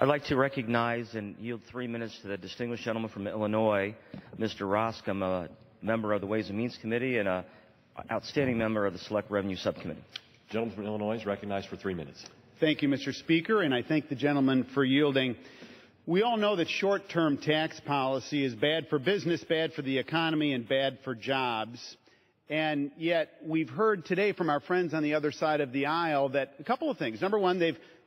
I'd like to recognize and yield 3 minutes to the distinguished gentleman from Illinois, Mr. Roskam, a member of the Ways and Means Committee and an outstanding member of the Select Revenue Subcommittee. The gentleman from Illinois is recognized for 3 minutes. Thank you, Mr. Speaker, and I thank the gentleman for yielding. We all know that short-term tax policy is bad for business, bad for the economy, and bad for jobs. And yet we've heard today from our friends on the other side of the aisle that a couple of things. Number one,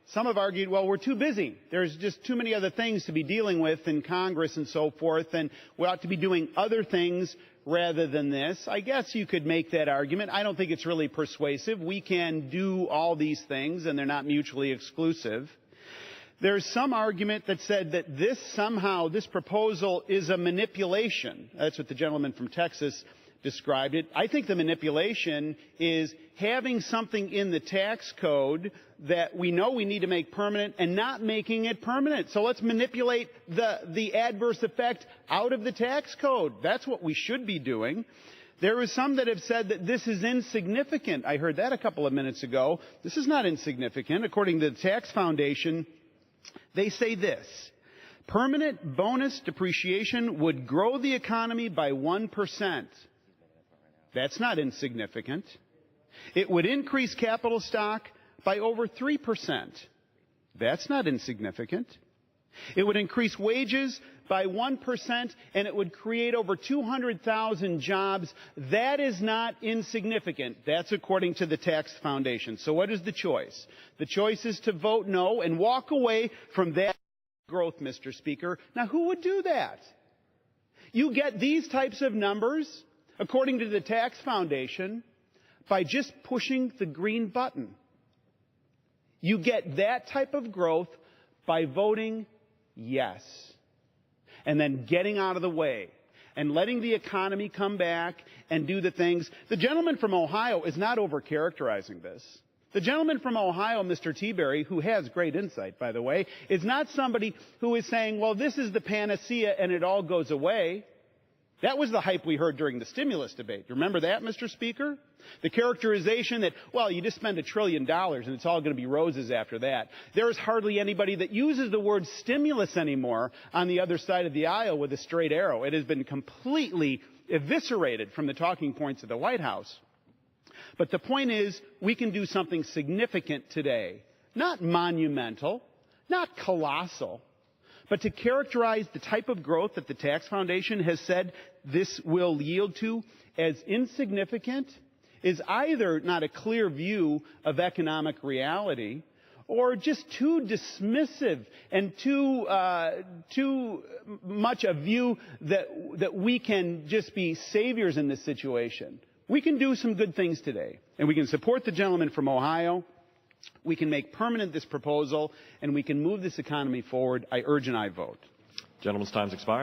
some have argued, well, we're too busy. There's just too many other things to be dealing with in Congress and so forth, and we ought to be doing other things rather than this. I guess you could make that argument. I don't think it's really persuasive. We can do all these things, and they're not mutually exclusive. There's some argument that said that this proposal is a manipulation. That's what the gentleman from Texas described it. I think the manipulation is having something in the tax code that we know we need to make permanent and not making it permanent. So let's manipulate the adverse effect out of the tax code. That's what we should be doing. There are some that have said that this is insignificant. I heard that a couple of minutes ago. This is not insignificant. According to the Tax Foundation, they say this: permanent bonus depreciation would grow the economy by 1%. That's not insignificant. It would increase capital stock by over 3%. That's not insignificant. It would increase wages by 1%, and it would create over 200,000 jobs. That is not insignificant. That's according to the Tax Foundation. So what is the choice? The choice is to vote no and walk away from that growth, Mr. Speaker. Now, who would do that? You get these types of numbers, according to the Tax Foundation, by just pushing the green button. You get that type of growth by voting yes, and then getting out of the way and letting the economy come back and do the things. The gentleman from Ohio is not overcharacterizing this. The gentleman from Ohio, Mr. Teaberry, who has great insight, by the way, is not somebody who is saying, well, this is the panacea and it all goes away. That was the hype we heard during the stimulus debate. Remember that, Mr. Speaker? The characterization that, well, you just spend $1 trillion and it's all going to be roses after that. There is hardly anybody that uses the word stimulus anymore on the other side of the aisle with a straight arrow. It has been completely eviscerated from the talking points of the White House. But the point is, we can do something significant today. Not monumental, not colossal, but to characterize the type of growth that the Tax Foundation has said this will yield to as insignificant is either not a clear view of economic reality or just too dismissive and too much a view that we can just be saviors in this situation. We can do some good things today, and we can support the gentleman from Ohio. We can make permanent this proposal, and we can move this economy forward. I urge and I vote. Gentleman's time's expired.